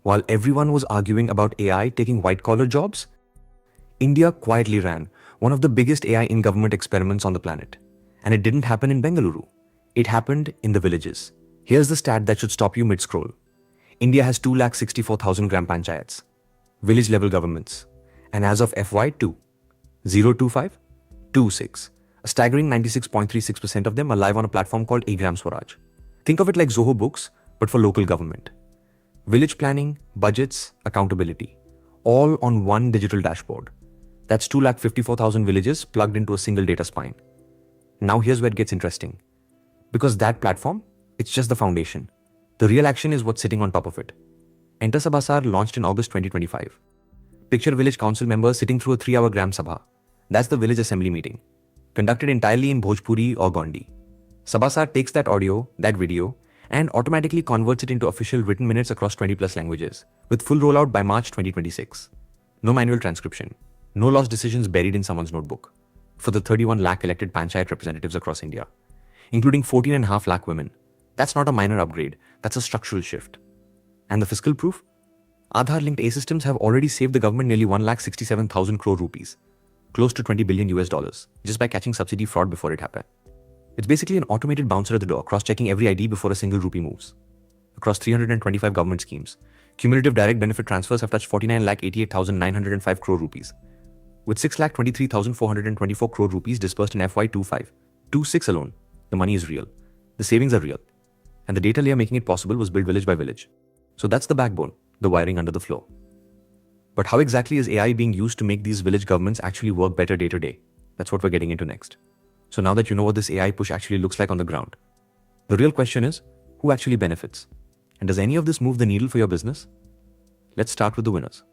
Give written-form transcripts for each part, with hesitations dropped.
While everyone was arguing about AI taking white-collar jobs, India quietly ran one of the biggest AI in-government experiments on the planet. And it didn't happen in Bengaluru. It happened in the villages. Here's the stat that should stop you mid-scroll. India has 2,64,000 gram panchayats, village-level governments. And as of FY 2025-26, a staggering 96.36% of them are live on a platform called eGram Swaraj. Think of it like Zoho Books, but for local government. Village planning, budgets, accountability, all on one digital dashboard. That's 2,54,000 villages plugged into a single data spine. Now here's where it gets interesting. Because that platform, it's just the foundation. The real action is what's sitting on top of it. Enter Sabhasar launched in August 2025. Picture village council members sitting through a 3-hour Gram Sabha. That's the village assembly meeting, conducted entirely in Bhojpuri or Gondi. Sabhasar takes that audio, that video, and automatically converts it into official written minutes across 20+ languages, with full rollout by March 2026. No manual transcription, no lost decisions buried in someone's notebook. For the 31 lakh elected panchayat representatives across India, including 14.5 lakh women. That's not a minor upgrade, that's a structural shift. And the fiscal proof? Aadhaar-linked A-systems have already saved the government nearly 1,67,000 crore rupees, close to $20 billion, just by catching subsidy fraud before it happened. It's basically an automated bouncer at the door, cross-checking every ID before a single rupee moves. Across 325 government schemes, cumulative direct benefit transfers have touched 49,88,905 crore rupees, with 6,23,424 crore rupees disbursed in FY 25-26 alone. The money is real, the savings are real, and the data layer making it possible was built village by village. So that's the backbone, the wiring under the floor. But how exactly is AI being used to make these village governments actually work better day to day? That's what we're getting into next. So now that you know what this AI push actually looks like on the ground, the real question is, who actually benefits? And does any of this move the needle for your business? Let's start with the winners.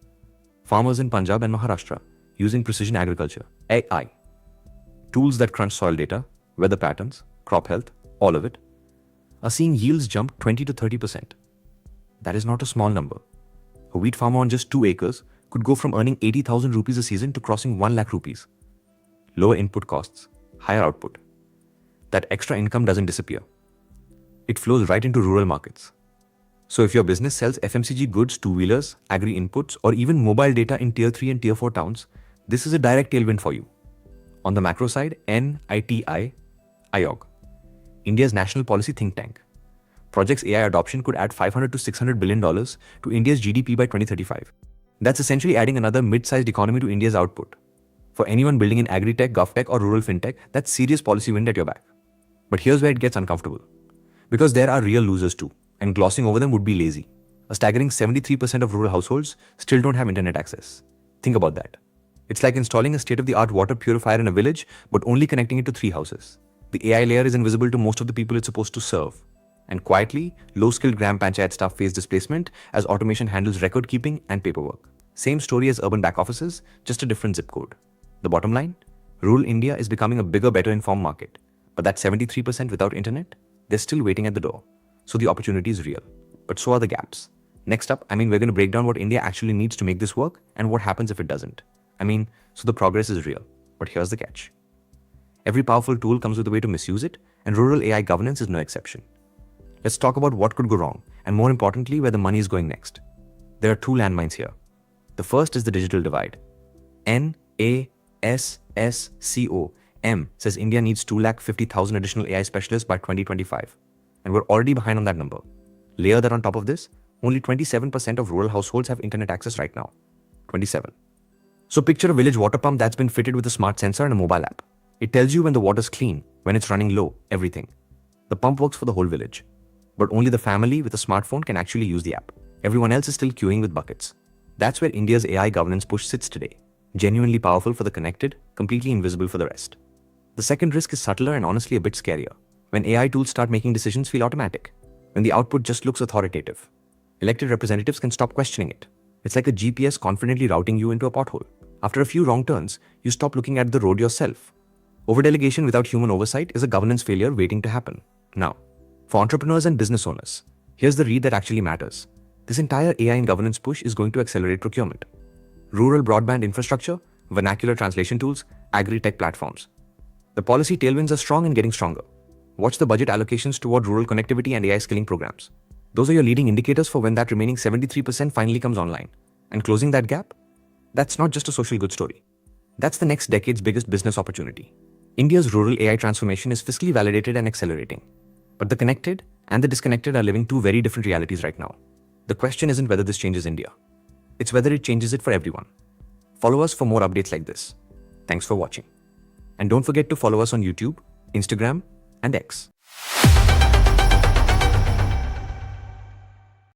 Farmers in Punjab and Maharashtra using precision agriculture, AI. Tools that crunch soil data, weather patterns, crop health, all of it, are seeing yields jump 20 to 30%. That is not a small number. A wheat farmer on just 2 acres could go from earning 80,000 rupees a season to crossing 1 lakh rupees. Lower input costs, higher output. That extra income doesn't disappear. It flows right into rural markets. So if your business sells FMCG goods, two-wheelers, agri-inputs, or even mobile data in Tier 3 and Tier 4 towns, this is a direct tailwind for you. On the macro side, NITI Ayog, India's national policy think tank, projects AI adoption could add $500 to $600 billion to India's GDP by 2035. That's essentially adding another mid-sized economy to India's output. For anyone building in agri-tech, gov-tech, or rural fintech, that's serious policy wind at your back. But here's where it gets uncomfortable. Because there are real losers too, and glossing over them would be lazy. A staggering 73% of rural households still don't have internet access. Think about that. It's like installing a state-of-the-art water purifier in a village, but only connecting it to 3 houses. The AI layer is invisible to most of the people it's supposed to serve. And quietly, low-skilled gram panchayat staff face displacement as automation handles record keeping and paperwork. Same story as urban back offices, just a different zip code. The bottom line? Rural India is becoming a bigger, better informed market. But that 73% without internet, they're still waiting at the door. So the opportunity is real. But so are the gaps. Next up, we're going to break down what India actually needs to make this work and what happens if it doesn't. So the progress is real. But here's the catch. Every powerful tool comes with a way to misuse it, and rural AI governance is no exception. Let's talk about what could go wrong, and more importantly, where the money is going next. There are 2 landmines here. The first is the digital divide. NASSCOM says India needs 250,000 additional AI specialists by 2025, and we're already behind on that number. Layer that on top of this, only 27% of rural households have internet access right now. 27. So picture a village water pump that's been fitted with a smart sensor and a mobile app. It tells you when the water's clean, when it's running low, everything. The pump works for the whole village. But only the family with a smartphone can actually use the app. Everyone else is still queuing with buckets. That's where India's AI governance push sits today. Genuinely powerful for the connected, completely invisible for the rest. The second risk is subtler and honestly a bit scarier. When AI tools start making decisions feel automatic. When the output just looks authoritative. Elected representatives can stop questioning it. It's like a GPS confidently routing you into a pothole. After a few wrong turns, you stop looking at the road yourself. Overdelegation without human oversight is a governance failure waiting to happen. Now, for entrepreneurs and business owners, here's the read that actually matters. This entire AI and governance push is going to accelerate procurement. Rural broadband infrastructure, vernacular translation tools, agri-tech platforms. The policy tailwinds are strong and getting stronger. Watch the budget allocations toward rural connectivity and AI skilling programs. Those are your leading indicators for when that remaining 73% finally comes online. And closing that gap? That's not just a social good story. That's the next decade's biggest business opportunity. India's rural AI transformation is fiscally validated and accelerating. But the connected and the disconnected are living two very different realities right now. The question isn't whether this changes India. It's whether it changes it for everyone. Follow us for more updates like this. Thanks for watching. And don't forget to follow us on YouTube, Instagram, and X.